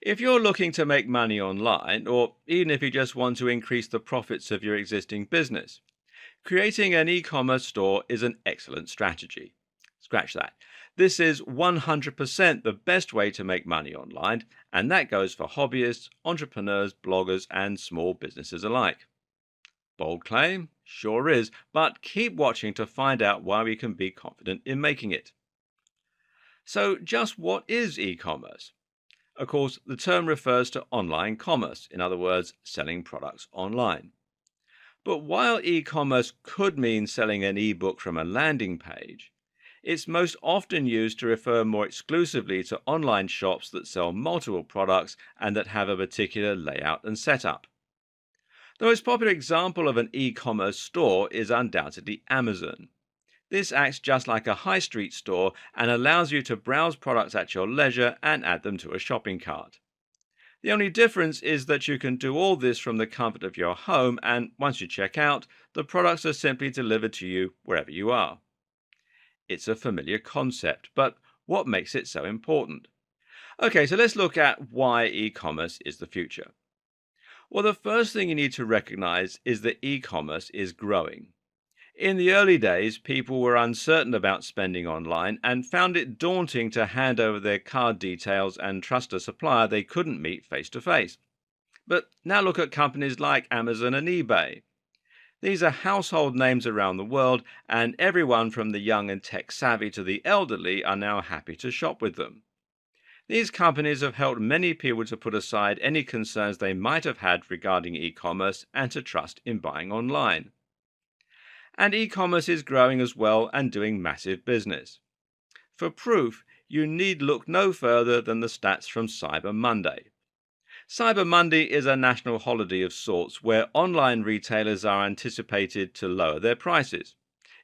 If you're looking to make money online, or even if you just want to increase the profits of your existing business, creating an e commerce store is an excellent strategy. Scratch that. This is 100% the best way to make money online, and that goes for hobbyists, entrepreneurs, bloggers, and small businesses alike. Bold claim? Sure is, but keep watching to find out why we can be confident in making it. So, just what is e commerce? Of course, the term refers to online commerce, in other words, selling products online. But while e commerce could mean selling an ebook from a landing page, it's most often used to refer more exclusively to online shops that sell multiple products and that have a particular layout and setup. The most popular example of an e commerce store is undoubtedly Amazon. This acts just like a high street store and allows you to browse products at your leisure and add them to a shopping cart. The only difference is that you can do all this from the comfort of your home, and once you check out, the products are simply delivered to you wherever you are. It's a familiar concept, but what makes it so important? Okay, so let's look at why e commerce is the future. Well, the first thing you need to recognize is that e commerce is growing. In the early days, people were uncertain about spending online and found it daunting to hand over their card details and trust a supplier they couldn't meet face to face. But now look at companies like Amazon and eBay. These are household names around the world, and everyone from the young and tech savvy to the elderly are now happy to shop with them. These companies have helped many people to put aside any concerns they might have had regarding e commerce and to trust in buying online. And e commerce is growing as well and doing massive business. For proof, you need look no further than the stats from Cyber Monday. Cyber Monday is a national holiday of sorts where online retailers are anticipated to lower their prices.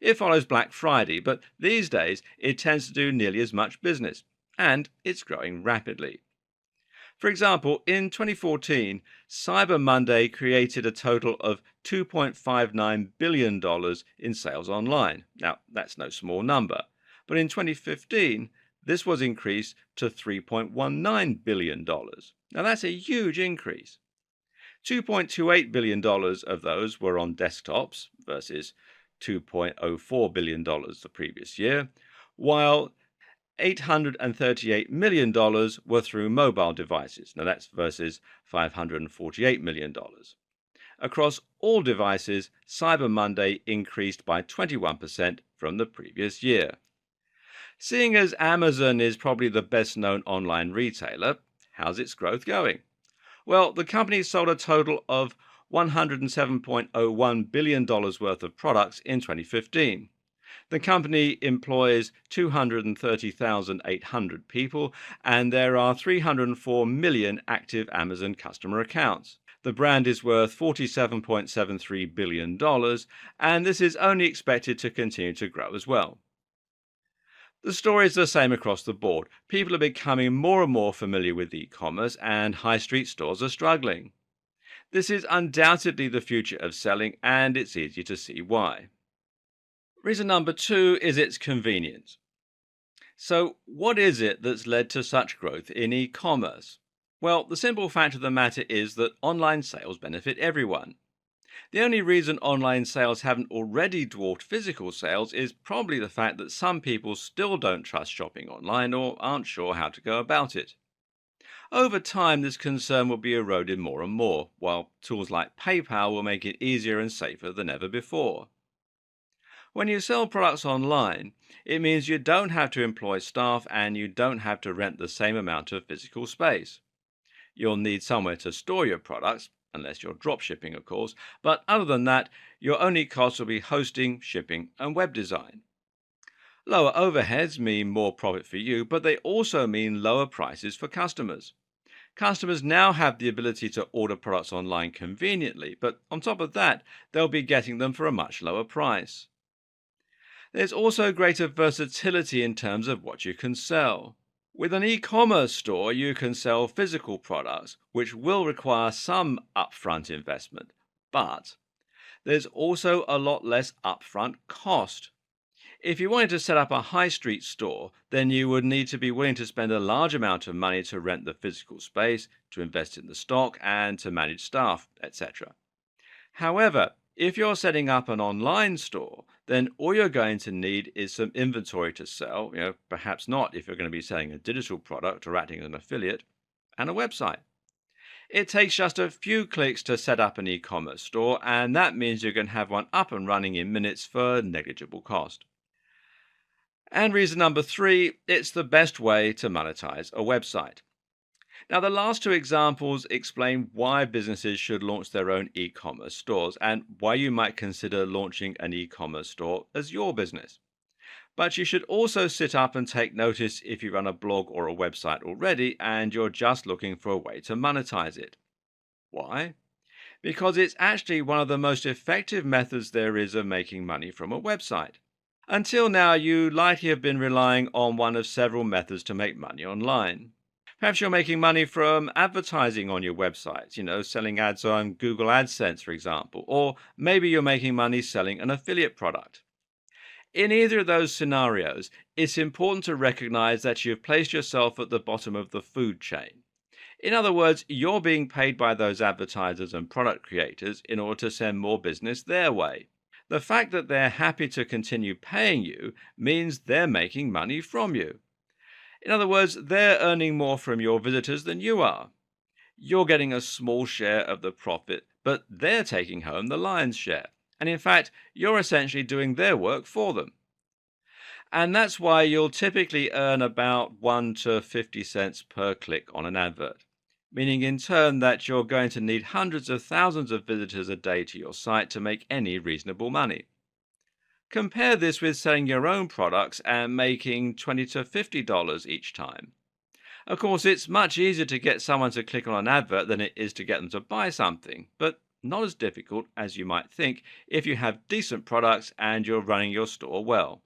It follows Black Friday, but these days it tends to do nearly as much business, and it's growing rapidly. For example, in 2014, Cyber Monday created a total of $2.59 billion in sales online. Now, that's no small number, but in 2015, this was increased to $3.19 billion. Now, that's a huge increase. $2.28 billion of those were on desktops versus $2.04 billion the previous year, while $838 million were through mobile devices. Now that's versus $548 million. Across all devices, Cyber Monday increased by 21% from the previous year. Seeing as Amazon is probably the best known online retailer, how's its growth going? Well, the company sold a total of $107.01 billion worth of products in 2015. The company employs 230,800 people, and there are 304 million active Amazon customer accounts. The brand is worth $47.73 billion, and this is only expected to continue to grow as well. The story is the same across the board. People are becoming more and more familiar with e-commerce, and high street stores are struggling. This is undoubtedly the future of selling, and it's easy to see why. Reason number two is its convenience. So, what is it that's led to such growth in e-commerce? Well, the simple fact of the matter is that online sales benefit everyone. The only reason online sales haven't already dwarfed physical sales is probably the fact that some people still don't trust shopping online or aren't sure how to go about it. Over time, this concern will be eroded more and more, while tools like PayPal will make it easier and safer than ever before. When you sell products online, it means you don't have to employ staff and you don't have to rent the same amount of physical space. You'll need somewhere to store your products, unless you're drop shipping, of course, but other than that, your only costs will be hosting, shipping, and web design. Lower overheads mean more profit for you, but they also mean lower prices for customers. Customers now have the ability to order products online conveniently, but on top of that, they'll be getting them for a much lower price. There's also greater versatility in terms of what you can sell. With an e-commerce store, you can sell physical products, which will require some upfront investment, but there's also a lot less upfront cost. If you wanted to set up a high street store, then you would need to be willing to spend a large amount of money to rent the physical space, to invest in the stock, and to manage staff, etc. However, if you're setting up an online store, then all you're going to need is some inventory to sell, perhaps not if you're going to be selling a digital product or acting as an affiliate, and a website. It takes just a few clicks to set up an e-commerce store, and that means you can have one up and running in minutes for negligible cost. And reason number three, it's the best way to monetize a website. Now, the last two examples explain why businesses should launch their own e-commerce stores and why you might consider launching an e-commerce store as your business. But you should also sit up and take notice if you run a blog or a website already and you're just looking for a way to monetize it. Why? Because it's actually one of the most effective methods there is of making money from a website. Until now, you likely have been relying on one of several methods to make money online. Perhaps you're making money from advertising on your website, selling ads on Google AdSense, for example, or maybe you're making money selling an affiliate product. In either of those scenarios, it's important to recognize that you've placed yourself at the bottom of the food chain. In other words, you're being paid by those advertisers and product creators in order to send more business their way. The fact that they're happy to continue paying you means they're making money from you. In other words, they're earning more from your visitors than you are. You're getting a small share of the profit, but they're taking home the lion's share. And in fact, you're essentially doing their work for them. And that's why you'll typically earn about 1 to 50 cents per click on an advert, meaning in turn that you're going to need hundreds of thousands of visitors a day to your site to make any reasonable money. Compare this with selling your own products and making $20 to $50 each time. Of course, it's much easier to get someone to click on an advert than it is to get them to buy something, but not as difficult as you might think if you have decent products and you're running your store well.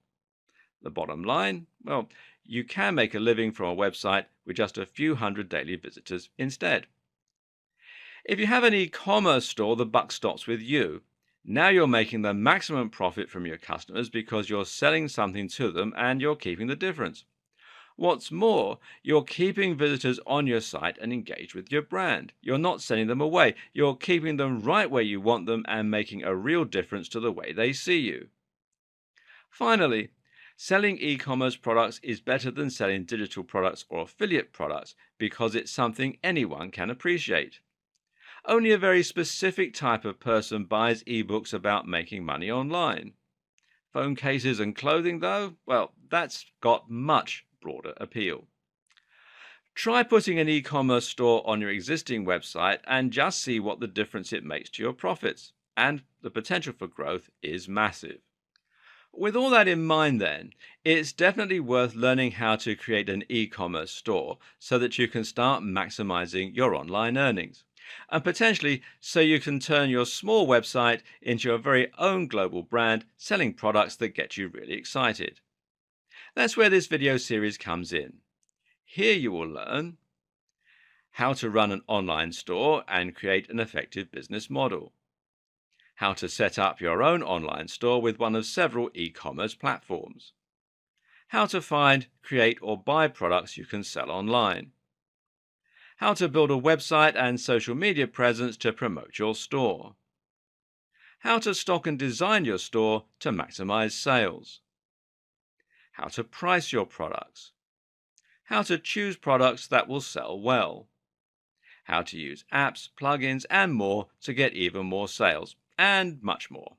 The bottom line? Well, you can make a living from a website with just a few hundred daily visitors instead. If you have an e-commerce store, the buck stops with you. Now you're making the maximum profit from your customers because you're selling something to them and you're keeping the difference. What's more, you're keeping visitors on your site and engaged with your brand. You're not sending them away. You're keeping them right where you want them and making a real difference to the way they see you. Finally, selling e-commerce products is better than selling digital products or affiliate products because it's something anyone can appreciate. Only a very specific type of person buys ebooks about making money online. Phone cases and clothing, though, well, that's got much broader appeal. Try putting an e-commerce store on your existing website and just see what the difference it makes to your profits. And the potential for growth is massive. With all that in mind, then, it's definitely worth learning how to create an e-commerce store so that you can start maximizing your online earnings. And potentially so you can turn your small website into your very own global brand selling products that get you really excited. That's where this video series comes in. Here you will learn how to run an online store and create an effective business model, how to set up your own online store with one of several e-commerce platforms, how to find, create, or buy products you can sell online, how to build a website and social media presence to promote your store, how to stock and design your store to maximize sales, how to price your products, how to choose products that will sell well, how to use apps, plugins, and more to get even more sales, and much more.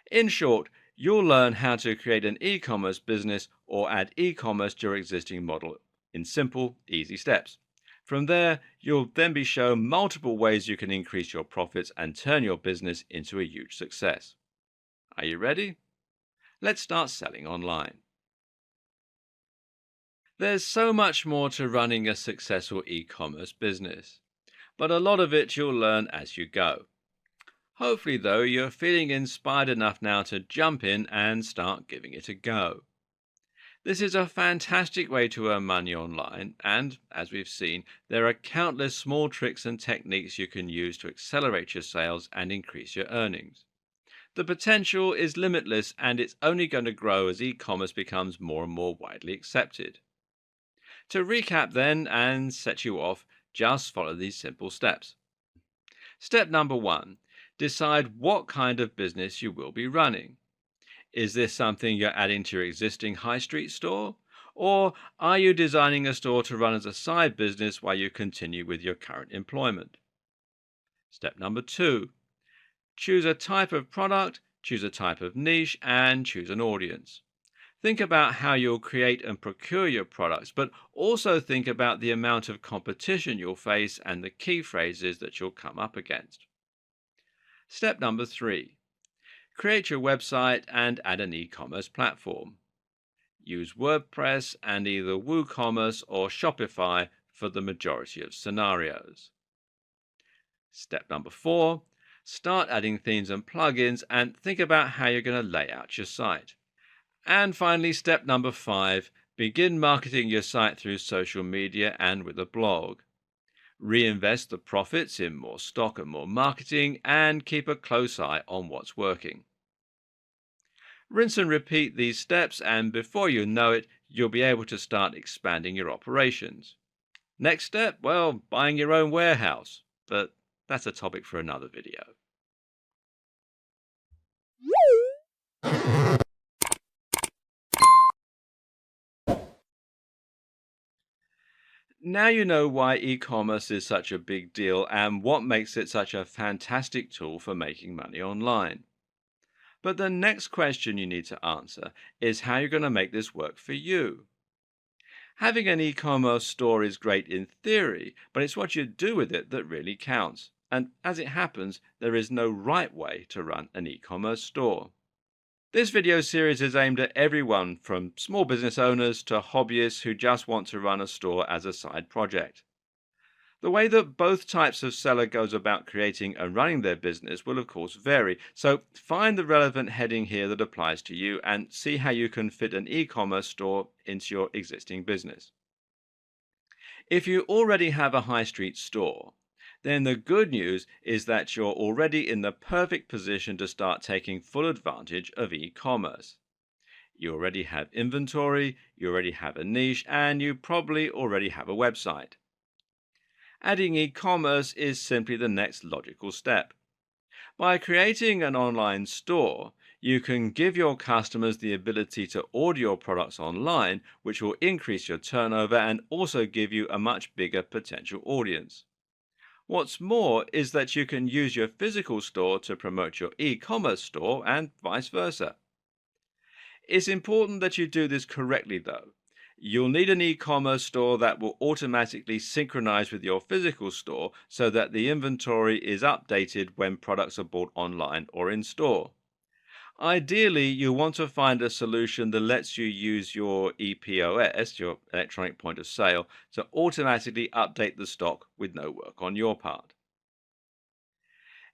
In short, you'll learn how to create an e-commerce business or add e-commerce to your existing model in simple, easy steps. From there, you'll then be shown multiple ways you can increase your profits and turn your business into a huge success. Are you ready? Let's start selling online. There's so much more to running a successful e-commerce business, but a lot of it you'll learn as you go. Hopefully, though, you're feeling inspired enough now to jump in and start giving it a go. This is a fantastic way to earn money online, and, as we've seen, there are countless small tricks and techniques you can use to accelerate your sales and increase your earnings. The potential is limitless and it's only going to grow as e commerce becomes more and more widely accepted. To recap, then, and set you off, just follow these simple steps. Step number one, decide what kind of business you will be running. Is this something you're adding to your existing high street store? Or are you designing a store to run as a side business while you continue with your current employment? Step number two, choose a type of product, choose a type of niche, and choose an audience. Think about how you'll create and procure your products, but also think about the amount of competition you'll face and the key phrases that you'll come up against. Step number three, create your website and add an e-commerce platform. Use WordPress and either WooCommerce or Shopify for the majority of scenarios. Step number four, start adding themes and plugins and think about how you're going to lay out your site. And finally, step number five, begin marketing your site through social media and with a blog. Reinvest the profits in more stock and more marketing and keep a close eye on what's working. Rinse and repeat these steps, and before you know it, you'll be able to start expanding your operations. Next step, well, buying your own warehouse, but that's a topic for another video. Now you know why e-commerce is such a big deal and what makes it such a fantastic tool for making money online. But the next question you need to answer is how you're going to make this work for you. Having an e-commerce store is great in theory, but it's what you do with it that really counts. And as it happens, there is no right way to run an e-commerce store. This video series is aimed at everyone from small business owners to hobbyists who just want to run a store as a side project. The way that both types of seller goes about creating and running their business will of course vary, so find the relevant heading here that applies to you and see how you can fit an e-commerce store into your existing business. If you already have a high street store, then the good news is that you're already in the perfect position to start taking full advantage of e-commerce. You already have inventory, you already have a niche, and you probably already have a website. Adding e-commerce is simply the next logical step. By creating an online store, you can give your customers the ability to order your products online, which will increase your turnover and also give you a much bigger potential audience. What's more is that you can use your physical store to promote your e-commerce store and vice versa. It's important that you do this correctly though. You'll need an e-commerce store that will automatically synchronize with your physical store so that the inventory is updated when products are bought online or in store. Ideally, you want to find a solution that lets you use your EPOS, your electronic point of sale, to automatically update the stock with no work on your part.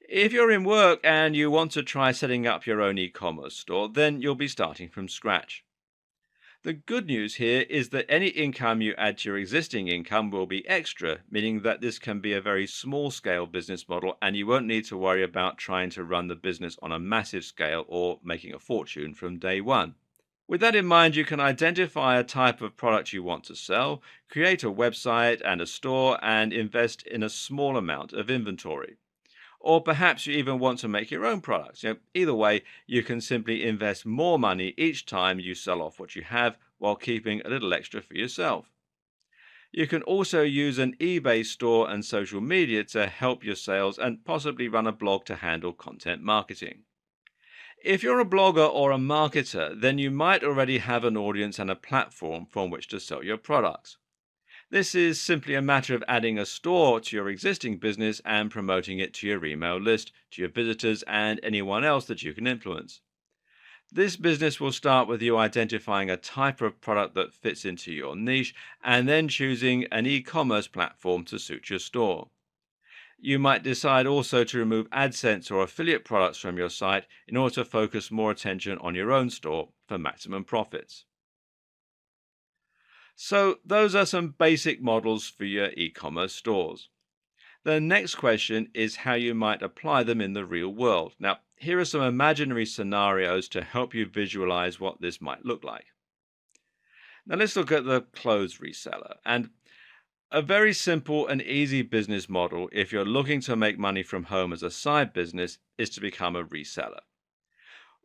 If you're in work and you want to try setting up your own e-commerce store, then you'll be starting from scratch. The good news here is that any income you add to your existing income will be extra, meaning that this can be a very small scale business model and you won't need to worry about trying to run the business on a massive scale or making a fortune from day one. With that in mind, you can identify a type of product you want to sell, create a website and a store, and invest in a small amount of inventory. Or perhaps you even want to make your own products. Either way, you can simply invest more money each time you sell off what you have while keeping a little extra for yourself. You can also use an eBay store and social media to help your sales and possibly run a blog to handle content marketing. If you're a blogger or a marketer, then you might already have an audience and a platform from which to sell your products. This is simply a matter of adding a store to your existing business and promoting it to your email list, to your visitors, and anyone else that you can influence. This business will start with you identifying a type of product that fits into your niche and then choosing an e-commerce platform to suit your store. You might decide also to remove AdSense or affiliate products from your site in order to focus more attention on your own store for maximum profits. So those are some basic models for your e-commerce stores. The next question is how you might apply them in the real world. Now, here are some imaginary scenarios to help you visualize what this might look like. Now, let's look at the clothes reseller. And a very simple and easy business model, if you're looking to make money from home as a side business, is to become a reseller.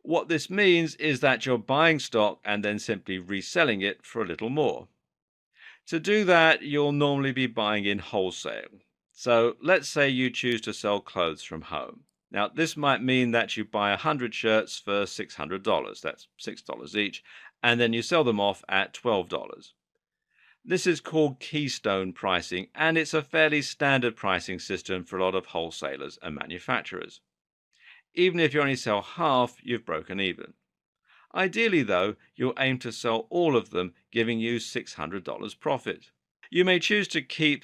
What this means is that you're buying stock and then simply reselling it for a little more. To do that, you'll normally be buying in wholesale. So let's say you choose to sell clothes from home. Now, this might mean that you buy 100 shirts for $600, that's $6 each, and then you sell them off at $12. This is called keystone pricing, and it's a fairly standard pricing system for a lot of wholesalers and manufacturers. Even if you only sell half, you've broken even. Ideally, though, you'll aim to sell all of them, giving you $600 profit. You may choose to keep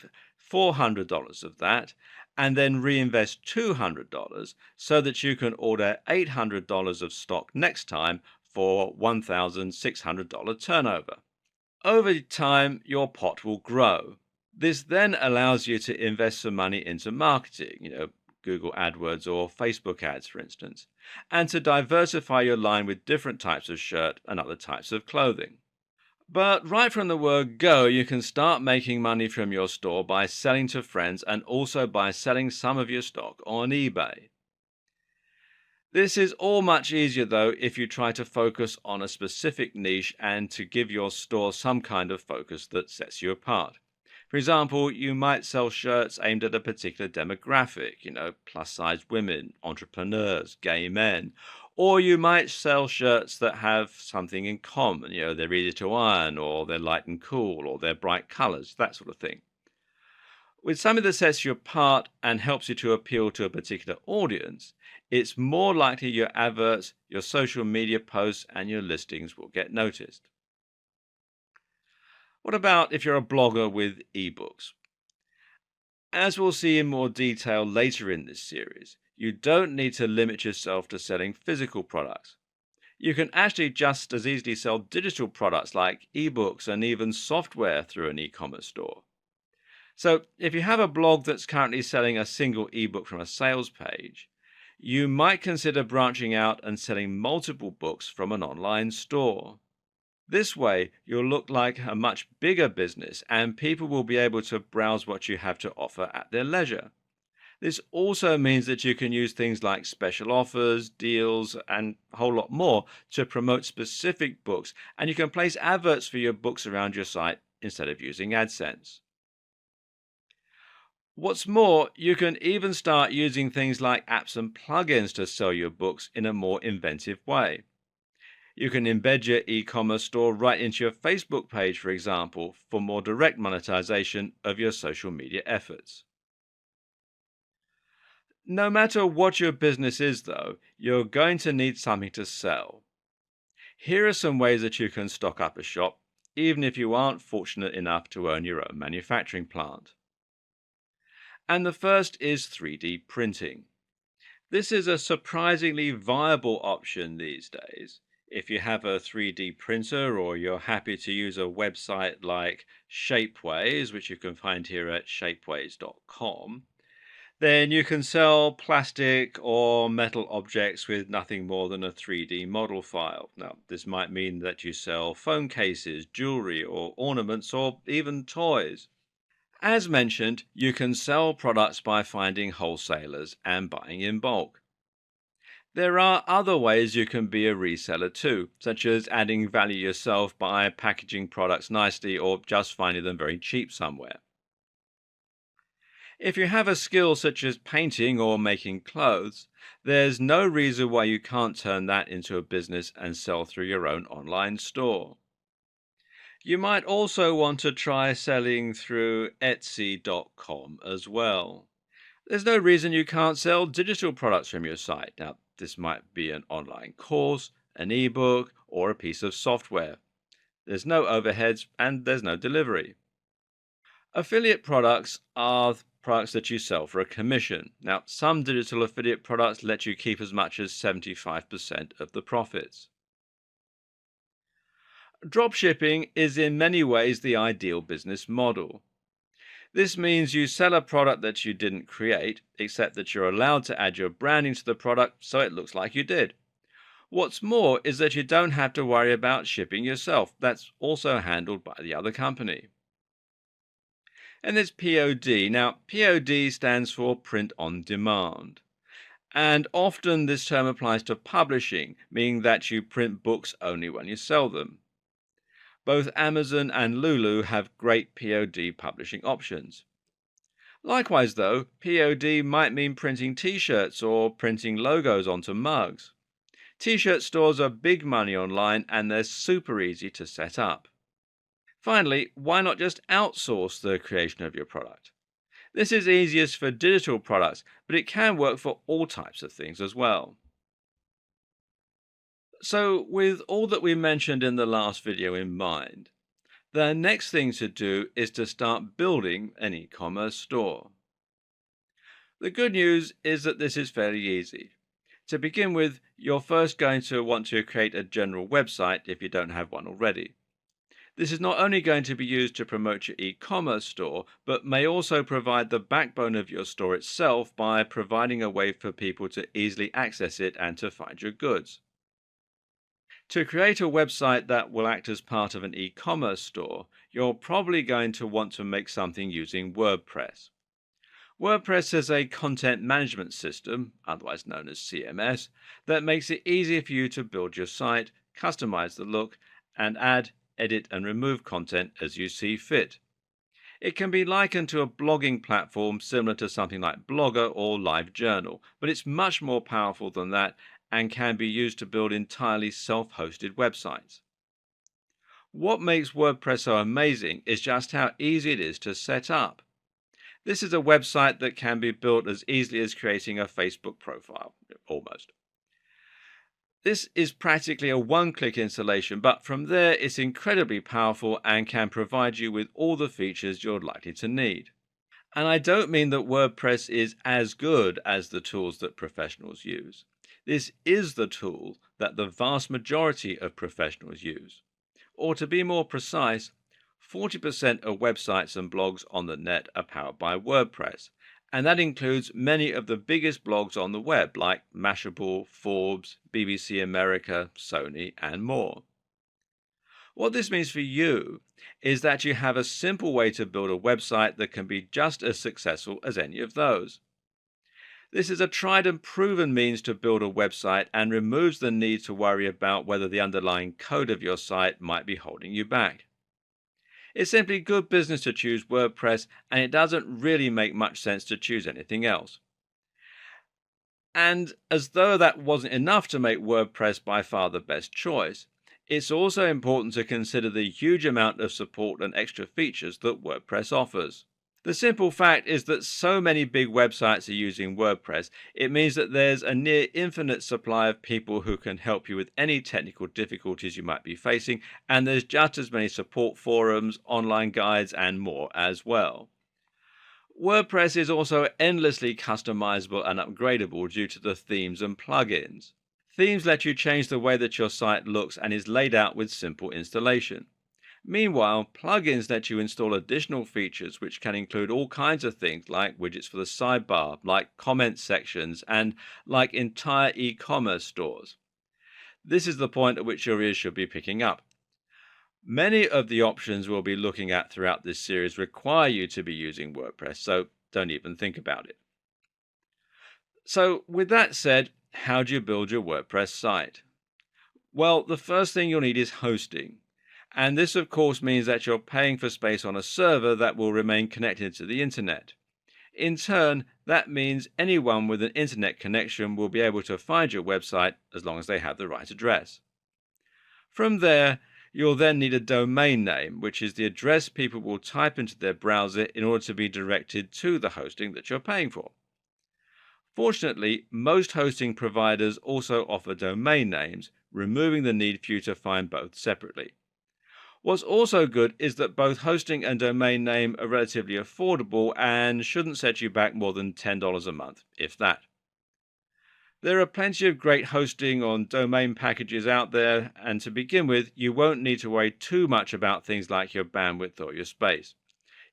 $400 of that and then reinvest $200 so that you can order $800 of stock next time for $1,600 turnover. Over time, your pot will grow. This then allows you to invest some money into marketing, Google AdWords or Facebook ads, for instance, and to diversify your line with different types of shirt and other types of clothing. But right from the word go, you can start making money from your store by selling to friends and also by selling some of your stock on eBay. This is all much easier, though, if you try to focus on a specific niche and to give your store some kind of focus that sets you apart. For example, you might sell shirts aimed at a particular demographic, plus size women, entrepreneurs, gay men. Or you might sell shirts that have something in common, they're easy to iron, or they're light and cool, or they're bright colors, that sort of thing. With something that sets you apart and helps you to appeal to a particular audience, it's more likely your adverts, your social media posts, and your listings will get noticed. What about if you're a blogger with ebooks? As we'll see in more detail later in this series, you don't need to limit yourself to selling physical products. You can actually just as easily sell digital products like ebooks and even software through an e-commerce store. So, if you have a blog that's currently selling a single ebook from a sales page, you might consider branching out and selling multiple books from an online store. This way, you'll look like a much bigger business and people will be able to browse what you have to offer at their leisure. This also means that you can use things like special offers, deals, and a whole lot more to promote specific books, and you can place adverts for your books around your site instead of using AdSense. What's more, you can even start using things like apps and plugins to sell your books in a more inventive way. You can embed your e-commerce store right into your Facebook page, for example, for more direct monetization of your social media efforts. No matter what your business is, though, you're going to need something to sell. Here are some ways that you can stock up a shop, even if you aren't fortunate enough to own your own manufacturing plant. And the first is 3D printing. This is a surprisingly viable option these days. If you have a 3D printer or you're happy to use a website like Shapeways, which you can find here at shapeways.com, then you can sell plastic or metal objects with nothing more than a 3D model file. Now, this might mean that you sell phone cases, jewelry, or ornaments, or even toys. As mentioned, you can sell products by finding wholesalers and buying in bulk. There are other ways you can be a reseller too, such as adding value yourself by packaging products nicely or just finding them very cheap somewhere. If you have a skill such as painting or making clothes, there's no reason why you can't turn that into a business and sell through your own online store. You might also want to try selling through Etsy.com as well. There's no reason you can't sell digital products from your site. Now, this might be an online course, an ebook, or a piece of software. There's no overheads and there's no delivery. Affiliate products are products that you sell for a commission. Now, some digital affiliate products let you keep as much as 75% of the profits. Dropshipping is in many ways the ideal business model. This means you sell a product that you didn't create, except that you're allowed to add your branding to the product so it looks like you did. What's more is that you don't have to worry about shipping yourself. That's also handled by the other company. And there's POD. Now, POD stands for print on demand. And often this term applies to publishing, meaning that you print books only when you sell them. Both Amazon and Lulu have great POD publishing options. Likewise, though, POD might mean printing t-shirts or printing logos onto mugs. T-shirt stores are big money online and they're super easy to set up. Finally, why not just outsource the creation of your product? This is easiest for digital products, but it can work for all types of things as well. So, with all that we mentioned in the last video in mind, the next thing to do is to start building an e-commerce store. The good news is that this is fairly easy. To begin with, you're first going to want to create a general website if you don't have one already. This is not only going to be used to promote your e-commerce store, but may also provide the backbone of your store itself by providing a way for people to easily access it and to find your goods. To create a website that will act as part of an e-commerce store, you're probably going to want to make something using WordPress. WordPress is a content management system, otherwise known as CMS, that makes it easy for you to build your site, customize the look, and add, edit, and remove content as you see fit. It can be likened to a blogging platform similar to something like Blogger or LiveJournal, but it's much more powerful than that and can be used to build entirely self-hosted websites. What makes WordPress so amazing is just how easy it is to set up. This is a website that can be built as easily as creating a Facebook profile, almost. This is practically a one-click installation, but from there it's incredibly powerful and can provide you with all the features you're likely to need. And I don't mean that WordPress is as good as the tools that professionals use. This is the tool that the vast majority of professionals use. Or to be more precise, 40% of websites and blogs on the net are powered by WordPress, and that includes many of the biggest blogs on the web like Mashable, Forbes, BBC America, Sony, and more. What this means for you is that you have a simple way to build a website that can be just as successful as any of those. This is a tried and proven means to build a website and removes the need to worry about whether the underlying code of your site might be holding you back. It's simply good business to choose WordPress, and it doesn't really make much sense to choose anything else. And as though that wasn't enough to make WordPress by far the best choice, it's also important to consider the huge amount of support and extra features that WordPress offers. The simple fact is that so many big websites are using WordPress, it means that there's a near infinite supply of people who can help you with any technical difficulties you might be facing, and there's just as many support forums, online guides, and more as well. WordPress is also endlessly customizable and upgradable due to the themes and plugins. Themes let you change the way that your site looks and is laid out with simple installation. Meanwhile, plugins let you install additional features which can include all kinds of things like widgets for the sidebar, like comment sections, and like entire e-commerce stores. This is the point at which your ears should be picking up. Many of the options we'll be looking at throughout this series require you to be using WordPress, so don't even think about it. So with that said, how do you build your WordPress site? Well, the first thing you'll need is hosting. And this, of course, means that you're paying for space on a server that will remain connected to the internet. In turn, that means anyone with an internet connection will be able to find your website as long as they have the right address. From there, you'll then need a domain name, which is the address people will type into their browser in order to be directed to the hosting that you're paying for. Fortunately, most hosting providers also offer domain names, removing the need for you to find both separately. What's also good is that both hosting and domain name are relatively affordable and shouldn't set you back more than $10 a month, if that. There are plenty of great hosting on domain packages out there, and to begin with, you won't need to worry too much about things like your bandwidth or your space.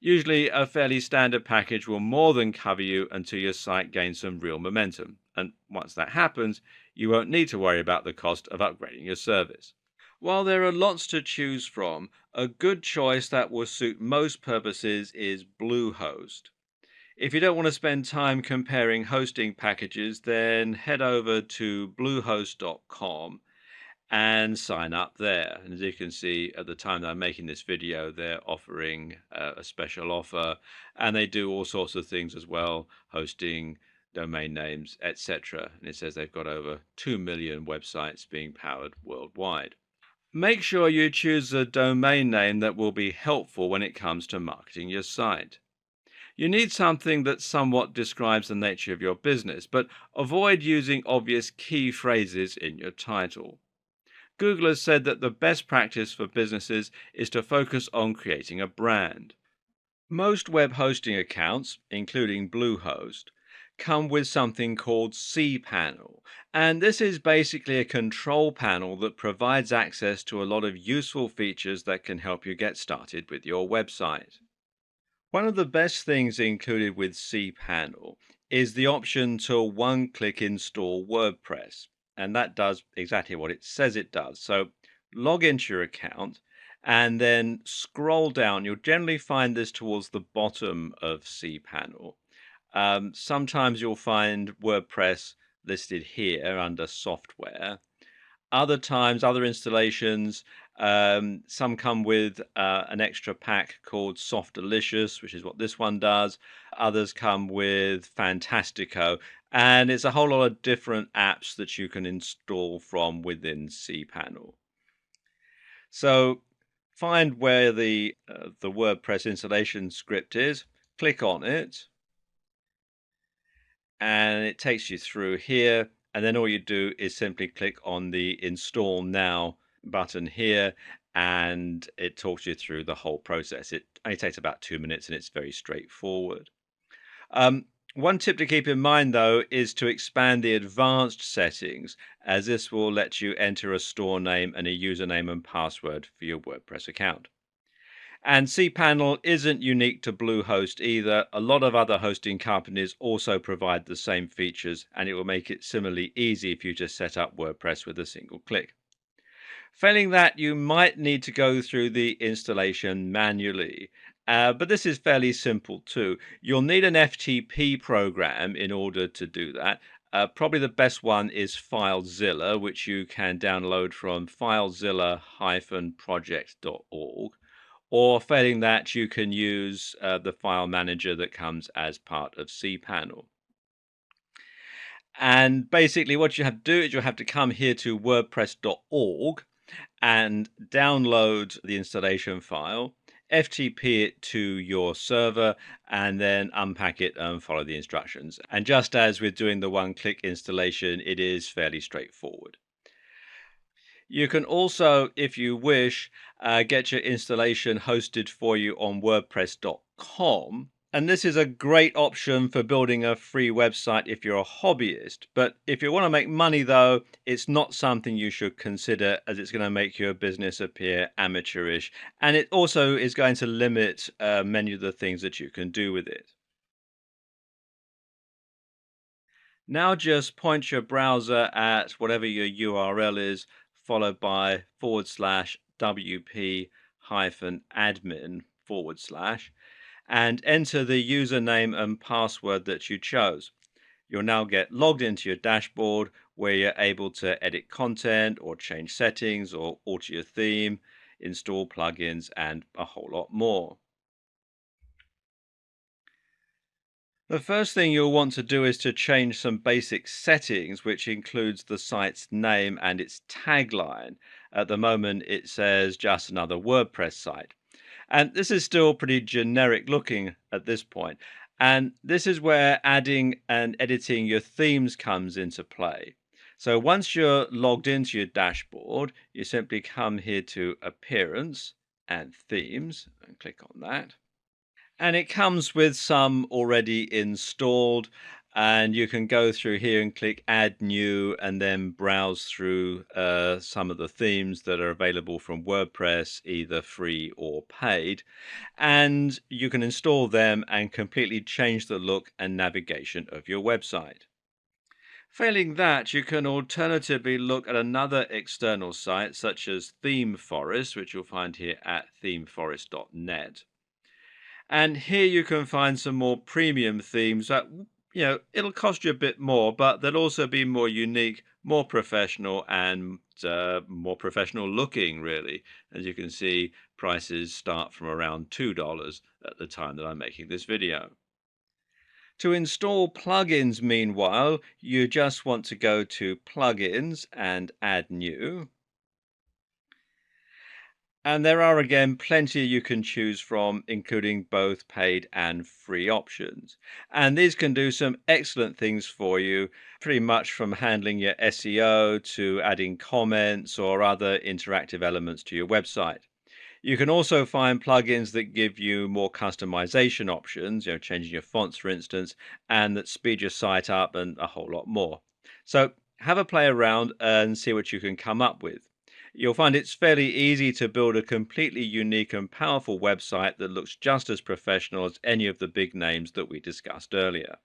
Usually, a fairly standard package will more than cover you until your site gains some real momentum. And once that happens, you won't need to worry about the cost of upgrading your service. While there are lots to choose from, a good choice that will suit most purposes is Bluehost. If you don't want to spend time comparing hosting packages, then head over to bluehost.com and sign up there. And as you can see, at the time that I'm making this video, they're offering a special offer, and they do all sorts of things as well, hosting, domain names, etc. And it says they've got over 2 million websites being powered worldwide. Make sure you choose a domain name that will be helpful when it comes to marketing your site. You need something that somewhat describes the nature of your business, but avoid using obvious key phrases in your title. Google has said that the best practice for businesses is to focus on creating a brand. Most web hosting accounts, including Bluehost, come with something called cPanel, and this is basically a control panel that provides access to a lot of useful features that can help you get started with your website. One of the best things included with cPanel is the option to one-click install WordPress, and that does exactly what it says it does. So log into your account and then scroll down. You'll generally find this towards the bottom of cPanel. Sometimes you'll find WordPress listed here under software. Other times, other installations, some come with an extra pack called Soft Delicious, which is what this one does. Others come with Fantastico, and it's a whole lot of different apps that you can install from within cPanel. So find where the WordPress installation script is, click on it, and it takes you through here. And then all you do is simply click on the Install Now button here, and it talks you through the whole process. It only takes about 2 minutes and it's very straightforward. One tip to keep in mind, though, is to expand the advanced settings, as this will let you enter a store name and a username and password for your WordPress account. And cPanel isn't unique to Bluehost either. A lot of other hosting companies also provide the same features, and it will make it similarly easy for you to set up WordPress with a single click. Failing that, you might need to go through the installation manually. But this is fairly simple too. You'll need an FTP program in order to do that. Probably the best one is FileZilla, which you can download from filezilla-project.org. Or failing that, you can use the file manager that comes as part of cPanel. And basically what you have to do is you have to come here to wordpress.org and download the installation file, FTP it to your server, and then unpack it and follow the instructions. And just as with doing the one-click installation, it is fairly straightforward. You can also, if you wish, get your installation hosted for you on WordPress.com. And this is a great option for building a free website if you're a hobbyist. But if you want to make money, though, it's not something you should consider, as it's going to make your business appear amateurish. And it also is going to limit many of the things that you can do with it. Now just point your browser at whatever your URL is, followed by /wp-admin/ and enter the username and password that you chose. You'll now get logged into your dashboard where you're able to edit content or change settings or alter your theme, install plugins, and a whole lot more. The first thing you'll want to do is to change some basic settings, which includes the site's name and its tagline. At the moment, it says just another WordPress site. And this is still pretty generic looking at this point. And this is where adding and editing your themes comes into play. So once you're logged into your dashboard, you simply come here to Appearance and Themes and click on that. And it comes with some already installed. And you can go through here and click add new and then browse through some of the themes that are available from WordPress, either free or paid. And you can install them and completely change the look and navigation of your website. Failing that, you can alternatively look at another external site such as ThemeForest, which you'll find here at themeforest.net. And here you can find some more premium themes that, it'll cost you a bit more, but they'll also be more unique, more professional, and more professional looking, really. As you can see, prices start from around $2 at the time that I'm making this video. To install plugins, meanwhile, you just want to go to Plugins and Add New. And there are again plenty you can choose from, including both paid and free options. And these can do some excellent things for you, pretty much from handling your SEO to adding comments or other interactive elements to your website. You can also find plugins that give you more customization options, changing your fonts, for instance, and that speed your site up and a whole lot more. So have a play around and see what you can come up with. You'll find it's fairly easy to build a completely unique and powerful website that looks just as professional as any of the big names that we discussed earlier.